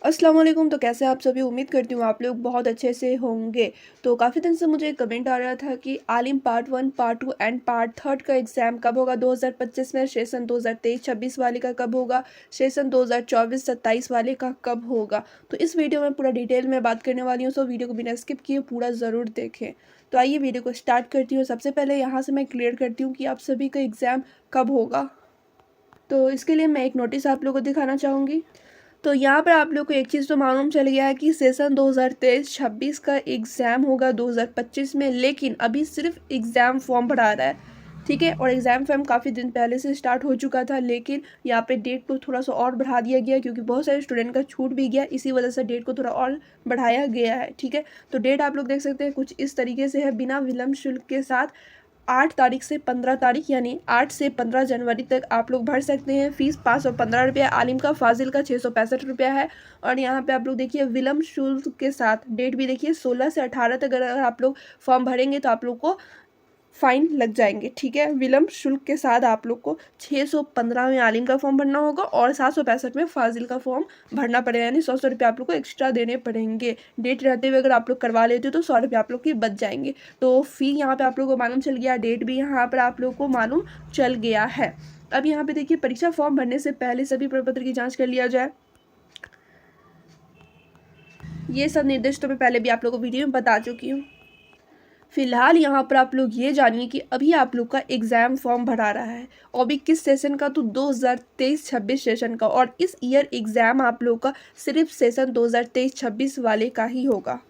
अस्सलाम वालेकुम। तो कैसे आप सभी? उम्मीद करती हूँ आप लोग बहुत अच्छे से होंगे। तो काफ़ी दिन से मुझे एक कमेंट आ रहा था कि आलिम पार्ट 1, पार्ट 2 एंड पार्ट 3 का एग्ज़ाम कब होगा 2025 में, सेशन 2023-26 वाले का कब होगा, सेशन 2024-27 वाले का कब होगा। तो इस वीडियो में पूरा डिटेल में बात करने वाली हूँ, सो वीडियो को बिना स्किप किए पूरा ज़रूर देखें। तो आइए वीडियो को स्टार्ट करती हूँ। सबसे पहले यहाँ से मैं क्लियर करती हूँ कि आप सभी का एग्ज़ाम कब होगा। तो इसके लिए मैं एक नोटिस आप लोगों को दिखाना चाहूँगी। तो यहाँ पर आप लोग को एक चीज़ तो मालूम चल गया है कि सेशन 2023-26 का एग्ज़ाम होगा 2025 में, लेकिन अभी सिर्फ एग्ज़ाम फॉर्म भरा रहा है, ठीक है। और एग्ज़ाम फॉर्म काफ़ी दिन पहले से स्टार्ट हो चुका था, लेकिन यहाँ पे डेट को थोड़ा सा और बढ़ा दिया गया क्योंकि बहुत सारे स्टूडेंट का छूट भी गया, इसी वजह से डेट को थोड़ा और बढ़ाया गया है, ठीक है। तो डेट आप लोग देख सकते हैं कुछ इस तरीके से है। बिना विलम्ब शुल्क के साथ 8 तारीख से 15 तारीख यानी 8 से 15 जनवरी तक आप लोग भर सकते हैं। फ़ीस 515 रुपया, आलिम का, फ़ाजिल का 665 रुपया है। और यहाँ पे आप लोग देखिए विलम्ब शुल्क के साथ डेट भी देखिए 16 से 18 तक अगर आप लोग फॉर्म भरेंगे तो आप लोग को फ़ाइन लग जाएंगे, ठीक है। विलम्ब शुल्क के साथ आप लोग को 615 में आलिम का फॉर्म भरना होगा और 765 में फ़ाजिल का फॉर्म भरना पड़ेगा, यानी 100 रुपये आप लोग को एक्स्ट्रा देने पड़ेंगे। डेट रहते हुए अगर आप लोग करवा लेते हो तो 100 रुपये आप लोग की बच जाएंगे। तो फ़ी यहाँ पे आप लोग को मालूम चल गया, डेट भी यहाँ पर आप लोग को मालूम चल गया है। अब यहाँ पे देखिए परीक्षा फॉर्म भरने से पहले सभी प्रपत्र की जाँच कर लिया जाए। ये सब निर्देश तो मैं पहले भी आप लोगों को वीडियो में बता चुकी हूँ। फिलहाल यहाँ पर आप लोग ये जानिए कि अभी आप लोग का एग्ज़ाम फॉर्म भरा रहा है और भी किस सेशन का, तो 2023-26 सेशन का। और इस ईयर एग्ज़ाम आप लोग का सिर्फ सेशन 2023-26 वाले का ही होगा।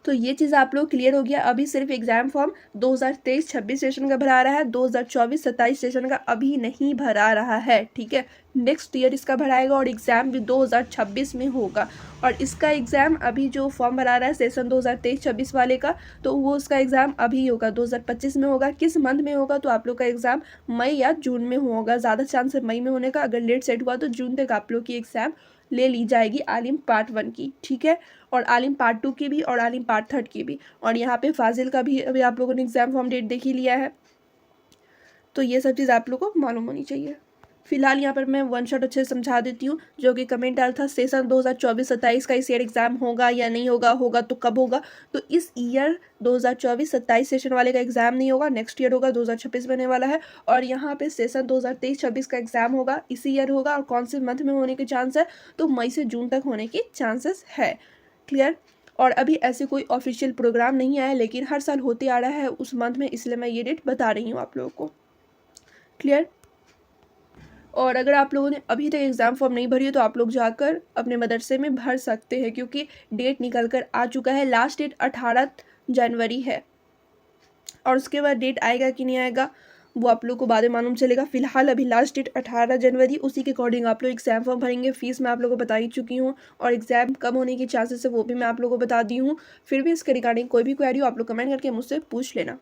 तो ये चीज़ आप लोग क्लियर हो गया। अभी सिर्फ एग्ज़ाम फॉर्म 2023-26 सेशन का भरा रहा है, 2024-27 सेशन का अभी नहीं भरा रहा है, ठीक है। नेक्स्ट ईयर इसका भराएगा और एग्ज़ाम भी 2026 में होगा। और इसका एग्ज़ाम अभी जो फॉर्म भरा रहा है सेशन 2023-26 वाले का, तो वो उसका एग्ज़ाम अभी होगा 2025 में होगा। किस मंथ में होगा, तो आप लोग का एग्ज़ाम मई या जून में होगा। ज़्यादा चांस है मई में होने का, अगर लेट सेट हुआ तो जून तक आप लोग की एग्ज़ाम ले ली जाएगी आलिम पार्ट 1 की, ठीक है। और आलिम पार्ट 2 की भी और आलिम पार्ट 3 की भी। और यहाँ पे फ़ाजिल का भी अभी आप लोगों ने एग्ज़ाम फॉर्म डेट देख ही लिया है। तो ये सब चीज़ आप लोगों को मालूम होनी चाहिए। फिलहाल यहाँ पर मैं वन शॉट अच्छे से समझा देती हूँ। जो कि कमेंट आया था सेशन 2024-27 का इस ईयर एग्ज़ाम होगा या नहीं होगा, होगा तो कब होगा। तो इस ईयर 2024-27 सेशन वाले का एग्ज़ाम नहीं होगा, नेक्स्ट ईयर होगा, 2026 में होने वाला है। और यहाँ पे सेशन 2023-26 का एग्ज़ाम होगा, इसी ईयर होगा। और कौन से मंथ में होने के चांस है, तो मई से जून तक होने की चांसेस है, क्लियर। और अभी ऐसे कोई ऑफिशियल प्रोग्राम नहीं आया, लेकिन हर साल होते आ रहा है उस मंथ में, इसलिए मैं ये डेट बता रही हूँ आप लोगों को, क्लियर। और अगर आप लोगों ने अभी तक एग्ज़ाम फॉर्म नहीं भरी है तो आप लोग जाकर अपने मदरसे में भर सकते हैं, क्योंकि डेट निकल कर आ चुका है। लास्ट डेट 18 जनवरी है और उसके बाद डेट आएगा कि नहीं आएगा वो आप लोग को बाद में मालूम चलेगा। फिलहाल अभी लास्ट डेट 18 जनवरी, उसी के अकॉर्डिंग आप लोग एग्ज़ाम फॉर्म भरेंगे। फ़ीस मैं आप लोगों को बता ही चुकी हूँ और एग्ज़ाम कब होने की चांसेस है वो भी मैं आप लोगों को बता दी हूँ। फिर भी इसके रिगार्डिंग कोई भी क्वेरी हो आप लोग कमेंट करके मुझसे पूछ लेना।